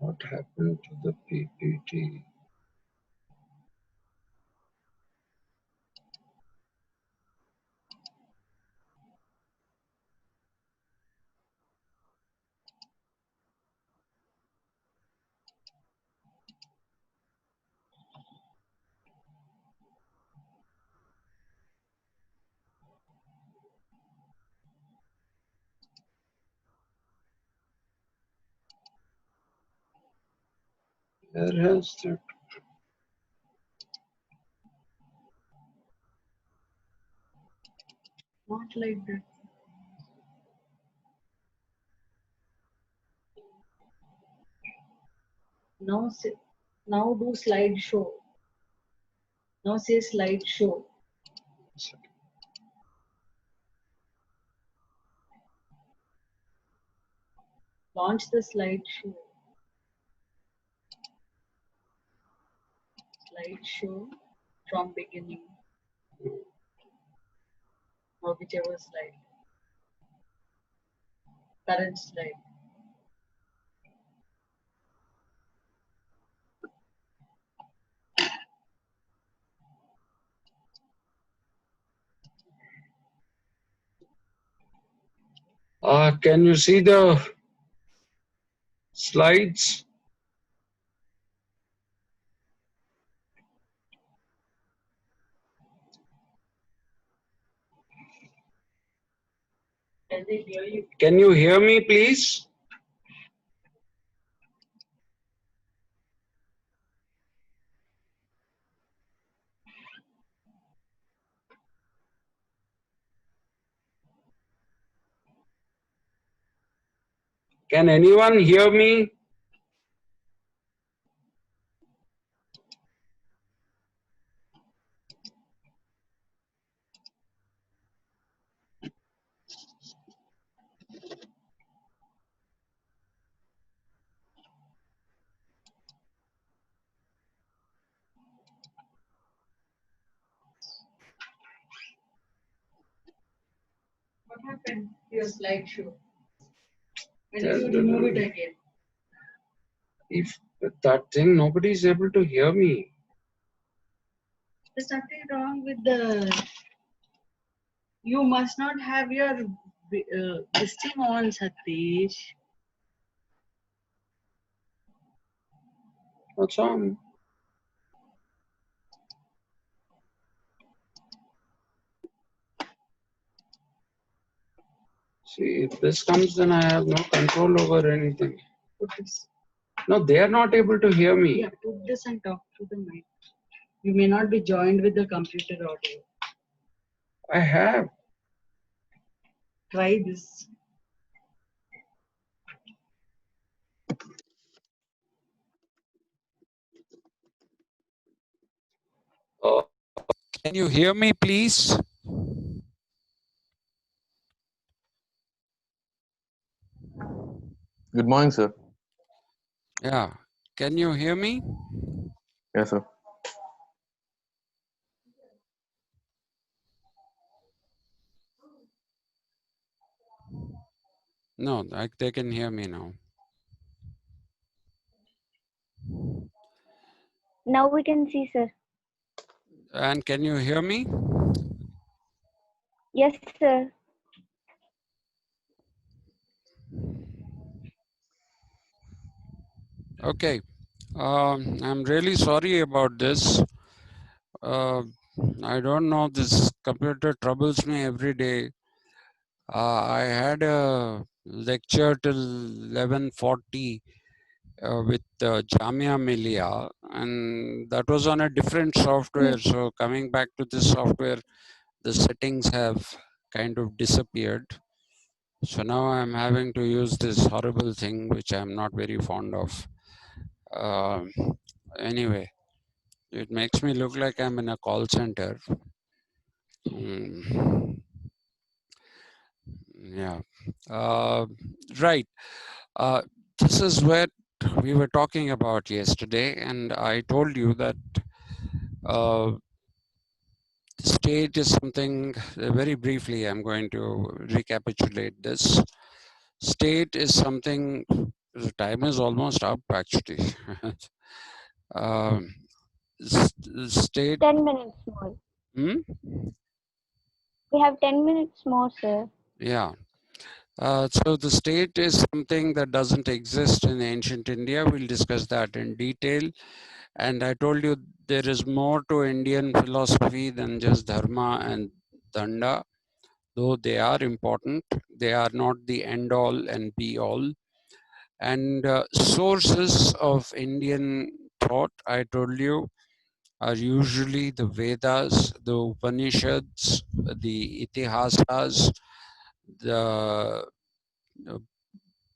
What happened to the PPT? Where has that? Not like that. Now say, now do slideshow. Now say slideshow. Launch the slideshow. Slideshow from beginning. Or whichever slide. Current slide. Can you see the slides? Can they hear you? Can you hear me, please? Can anyone hear me? What happened to your slideshow? When did you remove it again? If that thing, nobody is able to hear me. There's nothing wrong with the. You must not have your this thing on, Satish. What's on? See, if this comes, then I have no control over anything. Put this. No, they are not able to hear me. Yeah, put this and talk to the mic. You may not be joined with the computer audio. I have. Try this. Can you hear me, please? Good morning, sir. Yeah. Can you hear me? Yes, sir. No, they can hear me now. Now we can see, sir. And can you hear me? Yes, sir. Okay. I'm really sorry about this. I don't know, this computer troubles me every day. I had a lecture till 11:40 with Jamia Millia, and that was on a different software. So coming back to this software, the settings have kind of disappeared. So now I'm having to use this horrible thing, which I'm not very fond of. Anyway, it makes me look like I'm in a call center. Yeah. Right. This is what we were talking about yesterday, and I told you that State is something, very briefly, I'm going to recapitulate this. State is something, the time is almost up actually. um, State, 10 minutes more. hmm? We have 10 minutes more, sir. Yeah. So the state is something that doesn't exist in ancient India. We'll discuss that in detail. And I told you there is more to Indian philosophy than just dharma and danda. Though they are important, they are not the end all and be all. And sources of Indian thought, I told you, are usually the Vedas, the Upanishads, the Itihasas, the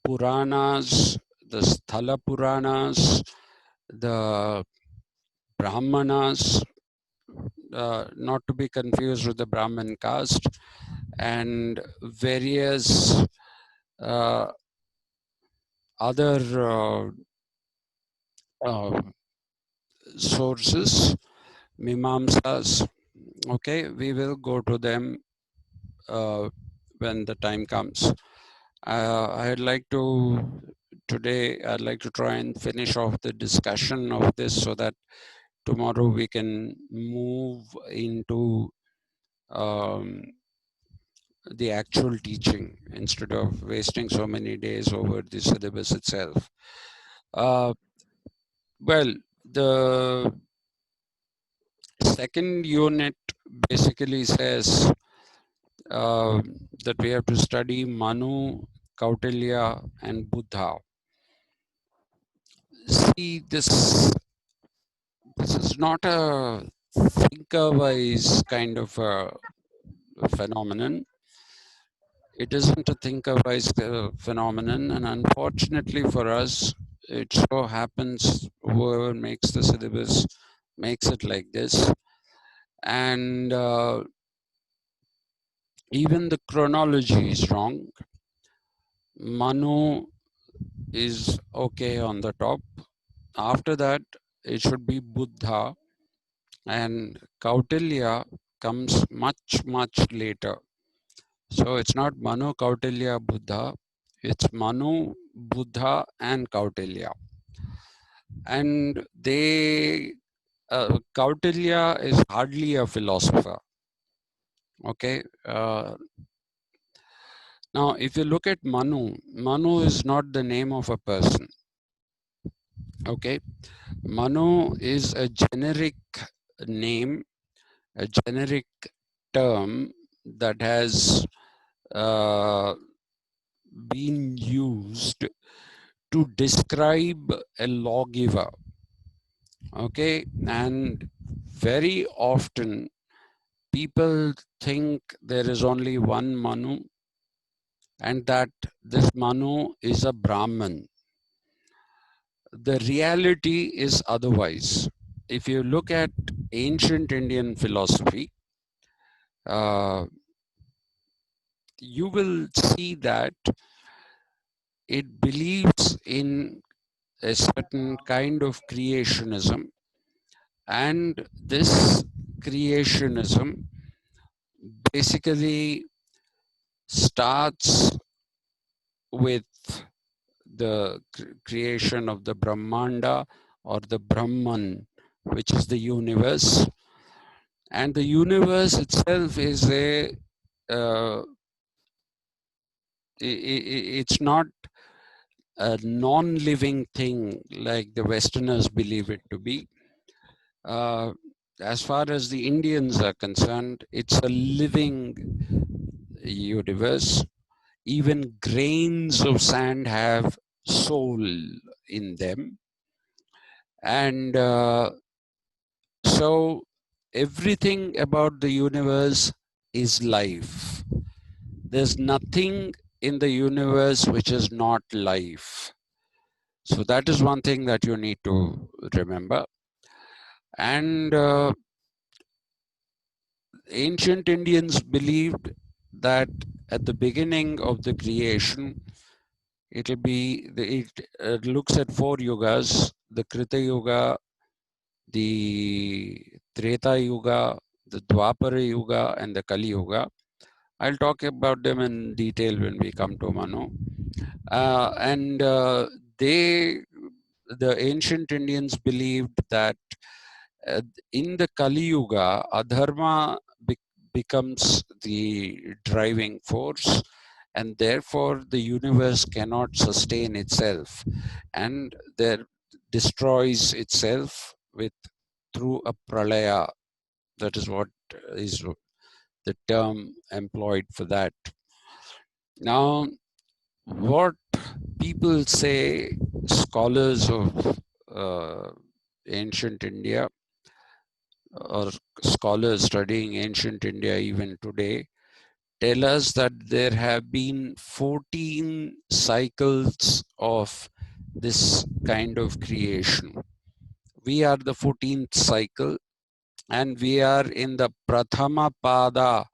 Puranas, the Sthala Puranas, the Brahmanas, not to be confused with the Brahmin caste, and various other uh, sources, Mimamsas. Okay, we will go to them when the time comes. I'd like to try and finish off the discussion of this so that tomorrow we can move into um, the actual teaching instead of wasting so many days over the syllabus itself. Well, the second unit basically says that we have to study Manu, Kautilya, and Buddha. See, this is not a thinker-wise kind of a phenomenon. It isn't a thinker-wise phenomenon, and unfortunately for us, it so happens whoever makes the syllabus makes it like this, and even the chronology is wrong. Manu is okay on the top. After that, it should be Buddha, and Kautilya comes much later. So it's not Manu, Kautilya, Buddha. It's Manu, Buddha, and Kautilya. And Kautilya is hardly a philosopher. Okay. Now, if you look at Manu, Manu is not the name of a person. Okay. Manu is a generic name, a generic term that has been used to describe a lawgiver. Okay, and very often people think there is only one Manu and that this Manu is a Brahman. The reality is otherwise. If you look at ancient Indian philosophy, you will see that it believes in a certain kind of creationism, and this creationism basically starts with the creation of the Brahmanda or the Brahman, which is the universe. And the universe itself is it's not a non-living thing like the Westerners believe it to be. As far as the Indians are concerned, it's a living universe. Even grains of sand have soul in them. And so everything about the universe is life. There's nothing in the universe which is not life. So that is one thing that you need to remember. And ancient Indians believed that at the beginning of the creation, it looks at 4 yugas: the Krita Yuga, the Treta Yuga, the Dwapara Yuga and the Kali Yuga. I'll talk about them in detail when we come to Manu. The ancient Indians believed that in the Kali Yuga, adharma becomes the driving force, and therefore the universe cannot sustain itself, and there destroys itself through a pralaya. That is what is the term employed for that. Now, what people say, scholars of ancient India or scholars studying ancient India even today, tell us that there have been 14 cycles of this kind of creation. We are the 14th cycle, and we are in the Prathama Pada,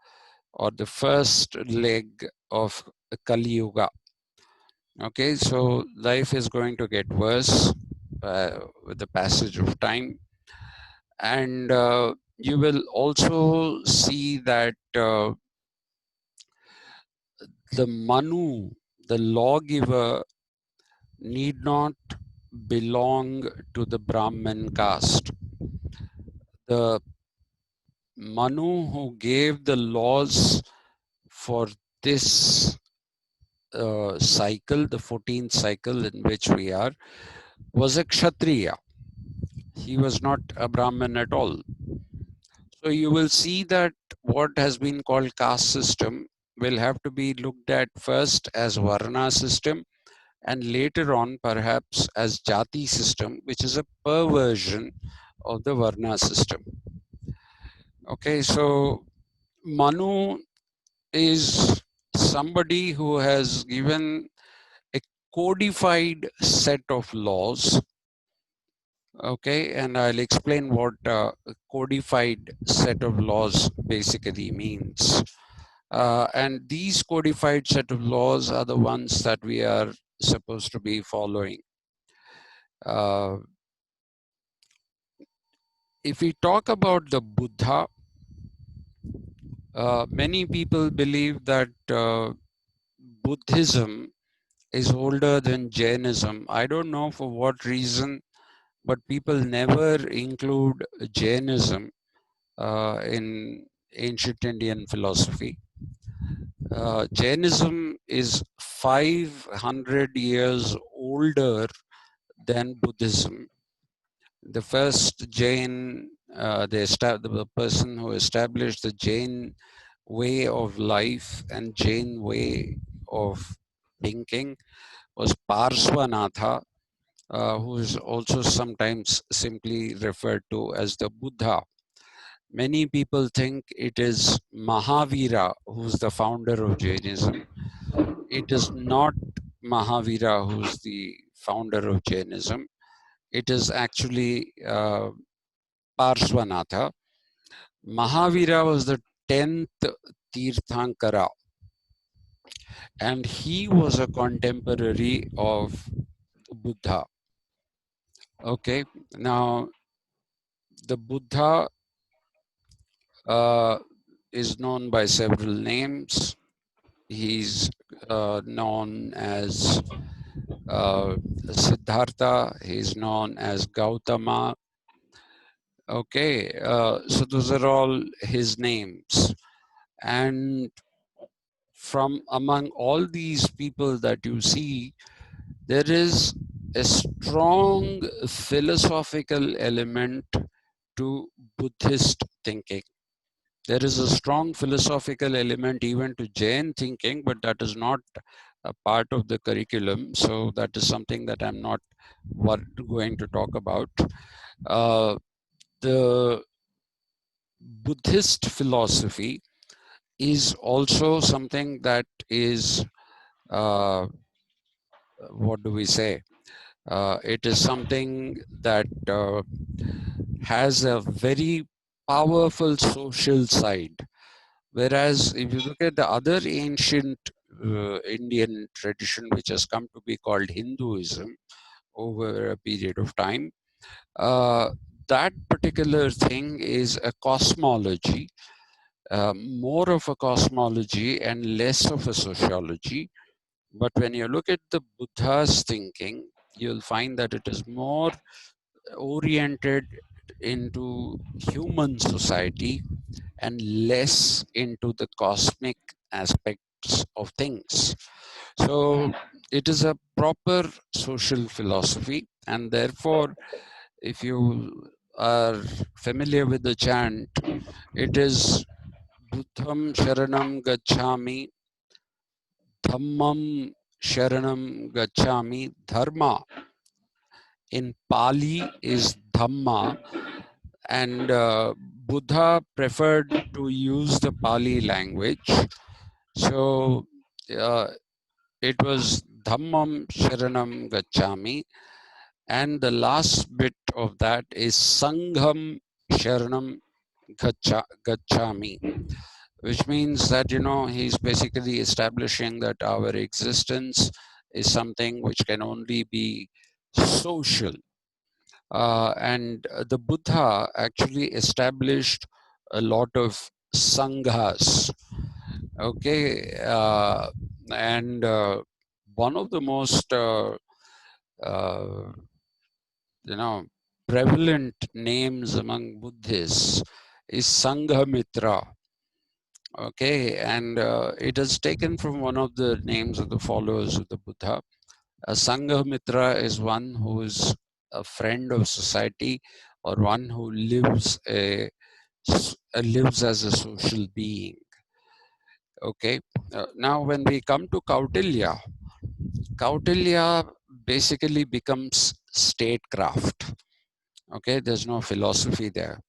or the first leg of Kali Yuga. Okay, so life is going to get worse with the passage of time. And you will also see that the Manu, the lawgiver, need not belong to the Brahmin caste. The Manu who gave the laws for this cycle, the 14th cycle in which we are, was a Kshatriya. He was not a Brahmin at all. So you will see that what has been called caste system will have to be looked at first as Varna system, and later on perhaps as Jati system, which is a perversion of the Varna system. Okay, so Manu is somebody who has given a codified set of laws. Okay, and I'll explain what a codified set of laws basically means. And these codified set of laws are the ones that we are supposed to be following. If we talk about the Buddha, many people believe that Buddhism is older than Jainism. I don't know for what reason, but people never include Jainism in ancient Indian philosophy. Jainism is 500 years older than Buddhism. The first Jain, the person who established the Jain way of life and Jain way of thinking was Parsvanatha, who is also sometimes simply referred to as the Buddha. Many people think it is Mahavira who's the founder of Jainism. It is not Mahavira who's the founder of Jainism. It is actually Parsvanatha. Mahavira was the 10th Tirthankara, and he was a contemporary of Buddha. Okay, now the Buddha is known by several names. He's known as Siddhartha, he's known as Gautama. Okay, so those are all his names. And from among all these people that you see, there is a strong philosophical element to Buddhist thinking. There is a strong philosophical element even to Jain thinking, but that is not a part of the curriculum. So that is something that I'm not going to talk about. The Buddhist philosophy is also something that is, what do we say? It is something that has a very powerful social side. Whereas if you look at the other ancient Indian tradition, which has come to be called Hinduism over a period of time, that particular thing is a cosmology, more of a cosmology and less of a sociology. But when you look at the Buddha's thinking, you'll find that it is more oriented into human society and less into the cosmic aspects of things. So it is a proper social philosophy, and therefore, if you are familiar with the chant, it is Buddham Sharanam Gacchami, Dhammam Sharanam Gacchami. Dharma in Pali is Dhamma, and Buddha preferred to use the Pali language. So it was Dhammam Sharanam Gacchami, and the last bit of that is Sangham Sharanam Gacchami, which means that, you know, he's basically establishing that our existence is something which can only be social. And the Buddha actually established a lot of sanghas. Okay, and one of the most you know, prevalent names among Buddhists is Sanghamitra. Okay, and it is taken from one of the names of the followers of the Buddha. A Sanghamitra is one who is a friend of society, or one who lives lives as a social being. Okay, now when we come to Kautilya, Kautilya basically becomes statecraft. Okay, there's no philosophy there.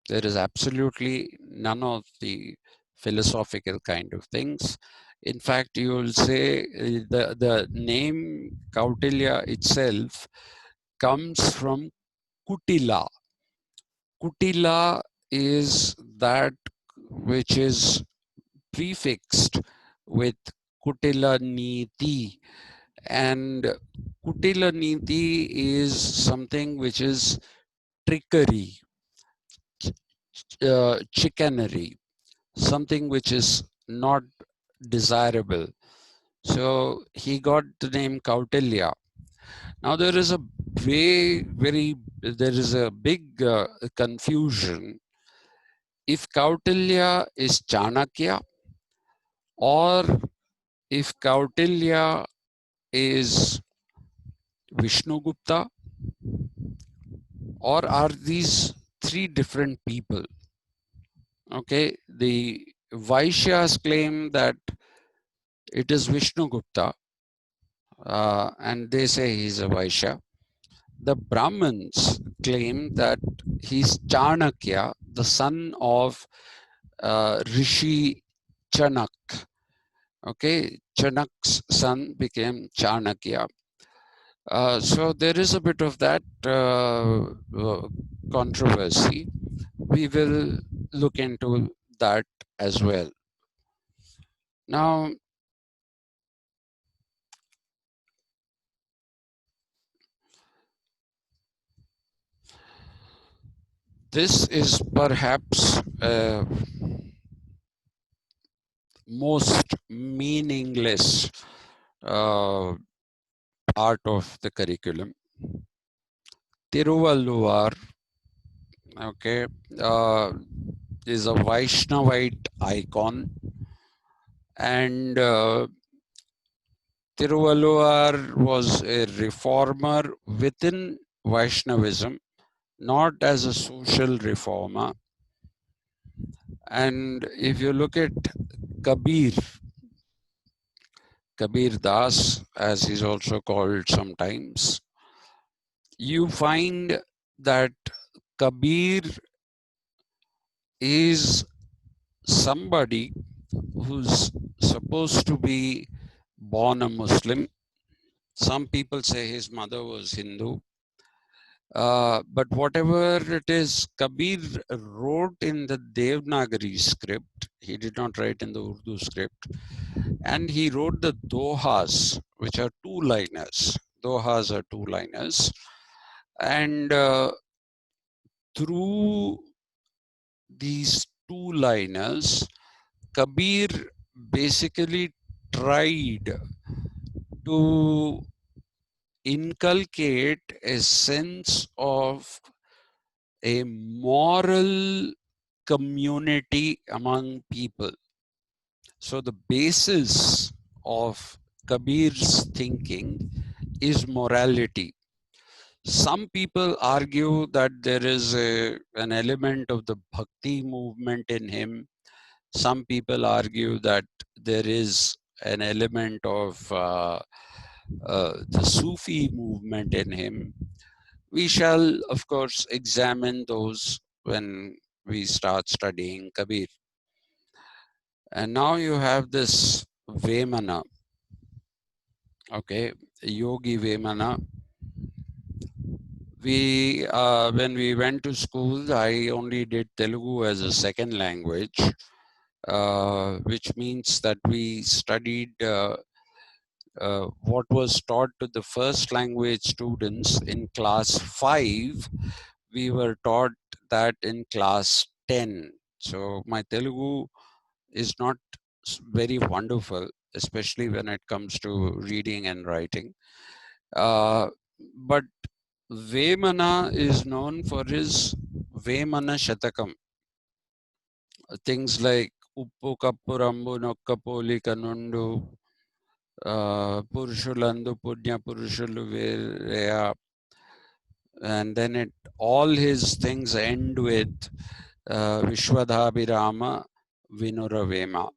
There is absolutely none of the philosophical kind of things. In fact, you will say the name Kautilya itself comes from Kutila. Kutila is that which is prefixed with Kutila Niti, and Kutila Niti is something which is trickery, chicanery, something which is not desirable. So he got the name Kautilya. Now there is a there is a big confusion if Kautilya is Chanakya, or if Kautilya is Vishnugupta, or are these three different people? Okay, the Vaishyas claim that it is Vishnugupta, and they say he's a Vaishya. The Brahmins claim that he's Chanakya, the son of Rishi Chanak. Okay, Chanak's son became Chanakya. So there is a bit of that controversy. We will look into that as well. Now, this is perhaps most meaningless part of the curriculum. Tiruvalluvar, okay, is a Vaishnavite icon, and Tiruvalluvar was a reformer within Vaishnavism, not as a social reformer. And if you look at Kabir, Kabir Das, as he's also called sometimes, you find that Kabir is somebody who's supposed to be born a Muslim. Some people say his mother was Hindu. But whatever it is, Kabir wrote in the Devanagari script. He did not write in the Urdu script. And he wrote the Dohas, which are two-liners. Dohas are two-liners. And through these two-liners, Kabir basically tried to inculcate a sense of a moral community among people. So the basis of Kabir's thinking is morality. Some people argue that there is an element of the Bhakti movement in him. Some people argue that there is an element of the Sufi movement in him. We shall, of course, examine those when we start studying Kabir. And now you have this Vemana, okay, Yogi Vemana. When we went to school, I only did Telugu as a second language, which means that we studied what was taught to the first language students in class 5. We were taught that in class 10. So my Telugu is not very wonderful, especially when it comes to reading and writing. But Vemana is known for his Vemana Shatakam. Things like Uppu Kappu Rambu Nokkapoli Kanundu, Purushulandu Punya Purushulu Vereya, and then all his things end with Vishwadhabirama Vinuravema.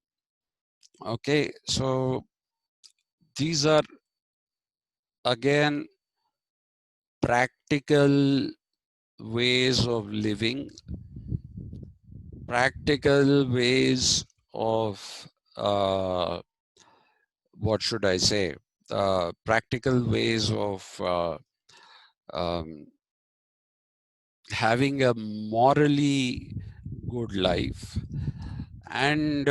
Okay, so these are again practical ways of living, practical ways of what should I say? Practical ways of having a morally good life. And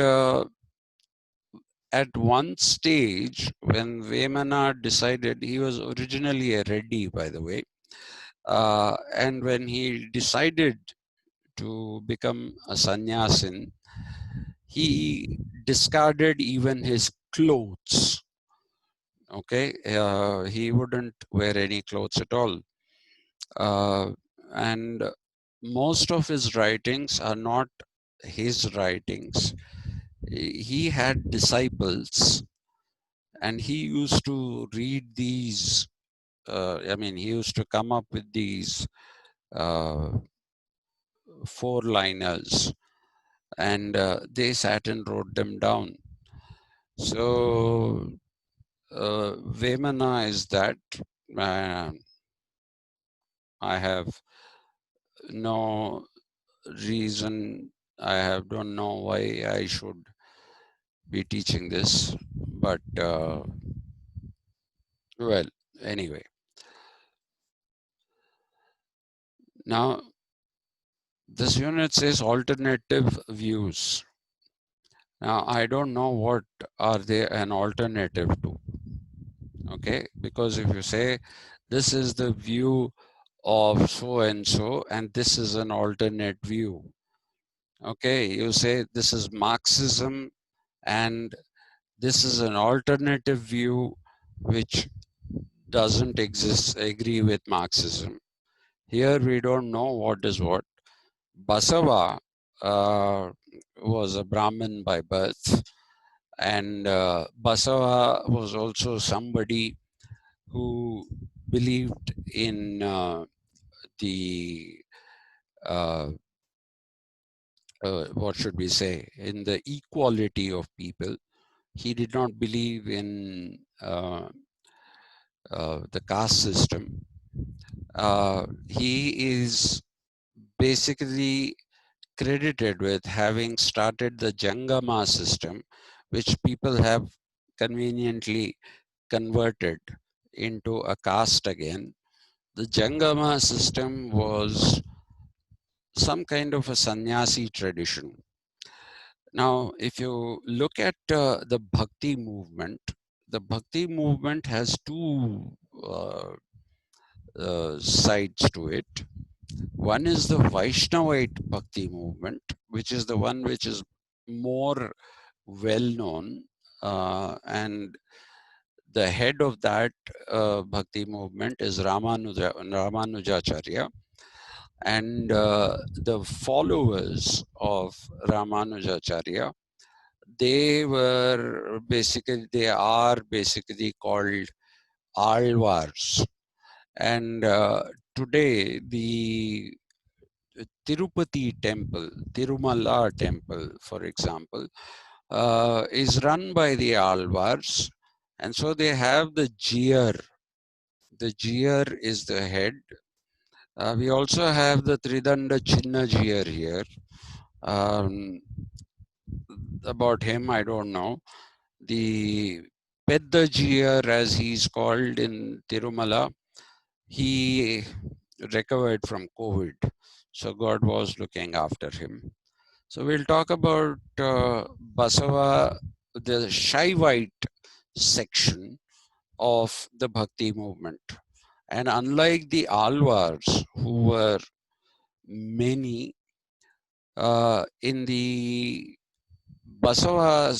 at one stage, when Vemana decided, he was originally a Reddy, by the way, and when he decided to become a sannyasin, he discarded even his clothes. Okay, he wouldn't wear any clothes at all. And most of his writings are not his writings. He had disciples, and he used to read these. He used to come up with these four-liners, and they sat and wrote them down. So Vemana is that. I have no reason, don't know why I should be teaching this, but well, anyway. Now, this unit says alternative views. Now, I don't know what are they an alternative to, okay? Because if you say this is the view of so-and-so and this is an alternate view, okay? You say this is Marxism and this is an alternative view which doesn't agree with Marxism. Here we don't know what is what. Basava was a Brahmin by birth, and Basava was also somebody who believed in the what should we say, in the equality of people. He did not believe in the caste system. He is basically credited with having started the Jangama system, which people have conveniently converted into a caste again. The Jangama system was some kind of a sannyasi tradition. Now, if you look at the Bhakti movement has two sides to it. One is the Vaishnavite Bhakti movement, which is the one which is more well known, and the head of that Bhakti movement is Ramanujacharya, and the followers of Ramanujacharya, they are basically called Alvars. And today the Tirupati temple, Tirumala temple, for example, is run by the Alvars, and so they have the Jiyar. The Jiyar is the head. We also have the Tridanda Chinna Jiyar here. About him, I don't know. The Pedda Jiyar, as he's called in Tirumala, he recovered from COVID. So God was looking after him. So we'll talk about Basava, the Shaivite section of the Bhakti movement. And unlike the Alvars, who were many, in the Basava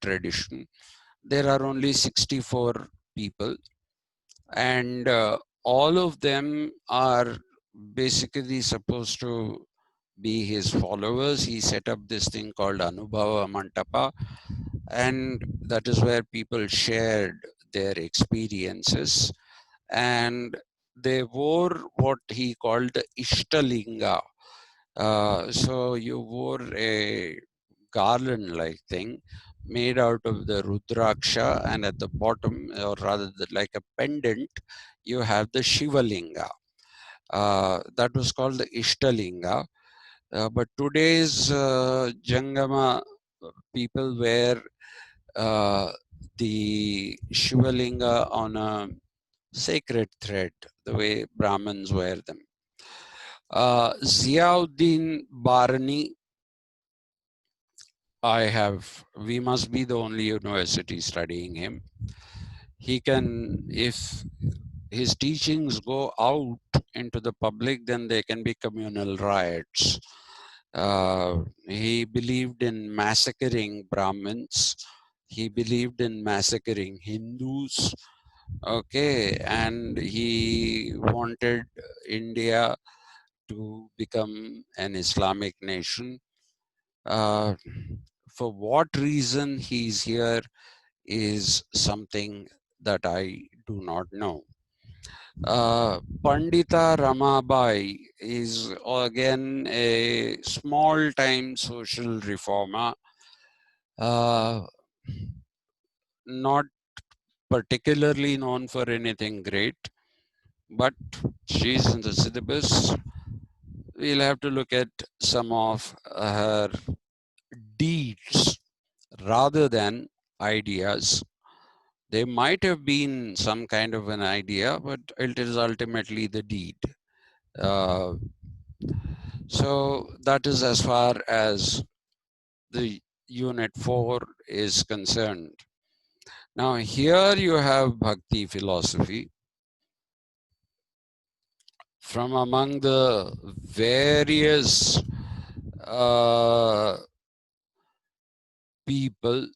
tradition, there are only 64 people, and all of them are basically supposed to be his followers. He set up this thing called Anubhava Mantapa, and that is where people shared their experiences, and they wore what he called the Ishtalinga. So you wore a garland-like thing made out of the Rudraksha, and at the bottom, or rather like a pendant, you have the Shivalinga. That was called the Ishtalinga. But today's Jangama people wear the Shivalinga on a sacred thread, the way Brahmins wear them. Ziauddin Barani, we must be the only university studying him. He can, if his teachings go out into the public, then they can be communal riots. He believed in massacring Brahmins. He believed in massacring Hindus. Okay, and he wanted India to become an Islamic nation. For what reason he's here is something that I do not know. Pandita Ramabai is again a small-time social reformer, not particularly known for anything great, but she's in the syllabus. We'll have to look at some of her deeds rather than ideas. There might have been some kind of an idea, but it is ultimately the deed. So that is as far as the unit 4 is concerned. Now here you have Bhakti philosophy. From among the various people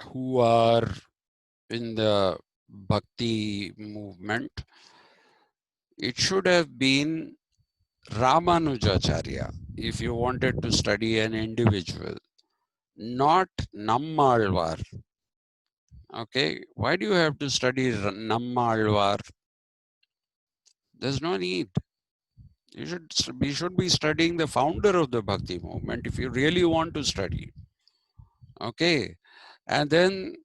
who are in the Bhakti movement, it should have been Ramanujacharya if you wanted to study an individual, not Nammalvar. Okay, why do you have to study Nammalvar? There's no need. You should be studying the founder of the Bhakti movement if you really want to study. Okay, and then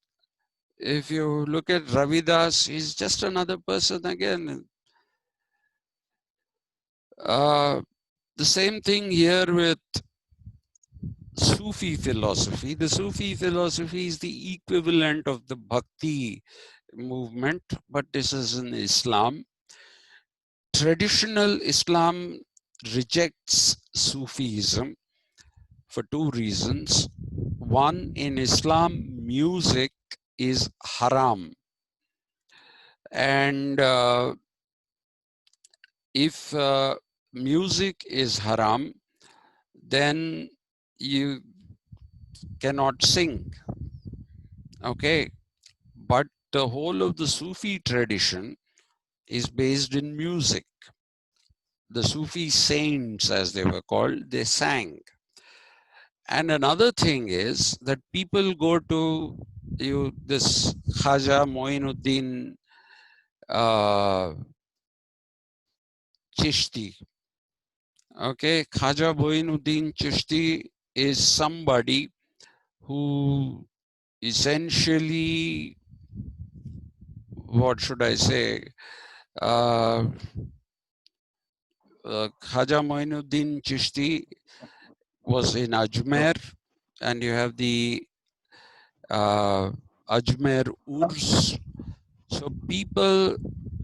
if you look at Ravidas, he's just another person again. The same thing here with Sufi philosophy. The Sufi philosophy is the equivalent of the Bhakti movement, but this is in Islam. Traditional Islam rejects Sufism for two reasons. One, in Islam, music is haram. And if music is haram, then you cannot sing. Okay, but the whole of the Sufi tradition is based in music. The Sufi saints, as they were called, they sang. And another thing is that people go to this Khaja Moinuddin Chishti. Okay, Khaja Moinuddin Chishti is somebody who essentially, what should I say, Khaja Moinuddin Chishti was in Ajmer, and you have the Ajmer Urs. So people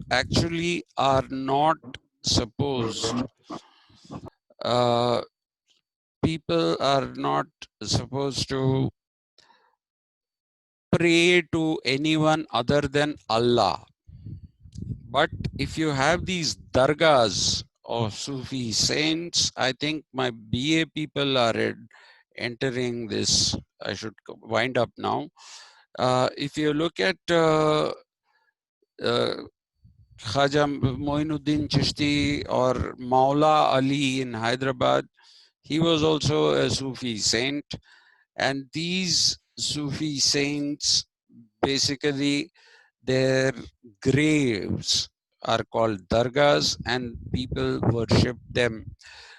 actually are not supposed, uh, people are not supposed to pray to anyone other than Allah. But if you have these dargahs of Sufi saints, I think my BA people are entering this. I should wind up now. If you look at Khaja Moinuddin Chishti or Maula Ali in Hyderabad, he was also a Sufi saint. And these Sufi saints, basically, their graves are called dargahs and people worship them,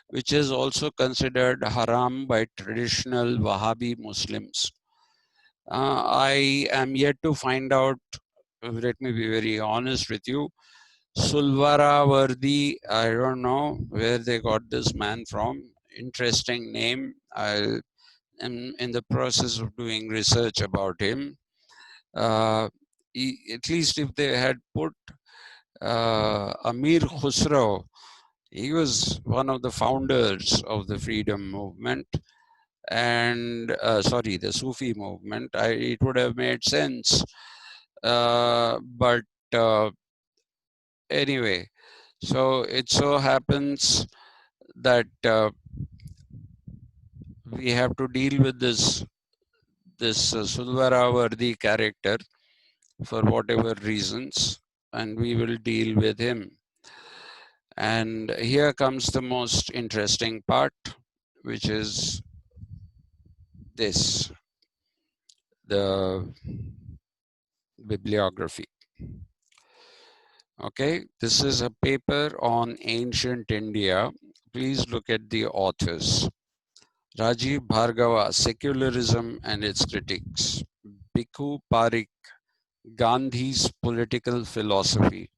which is also considered haram by traditional Wahhabi Muslims. I am yet to find out, let me be very honest with you, Sulvara Vardi, I don't know where they got this man from. Interesting name. I am in the process of doing research about him. At least if they had put Amir Khusro, he was one of the founders of the freedom movement and the Sufi movement. It would have made sense. But anyway, so it so happens that we have to deal with this Sulvara character for whatever reasons, and we will deal with him. And here comes the most interesting part, which is this, the bibliography. Okay, this is a paper on ancient India. Please look at the authors. Rajiv Bhargava, Secularism and its Critics. Bhikkhu Parikh, Gandhi's Political Philosophy.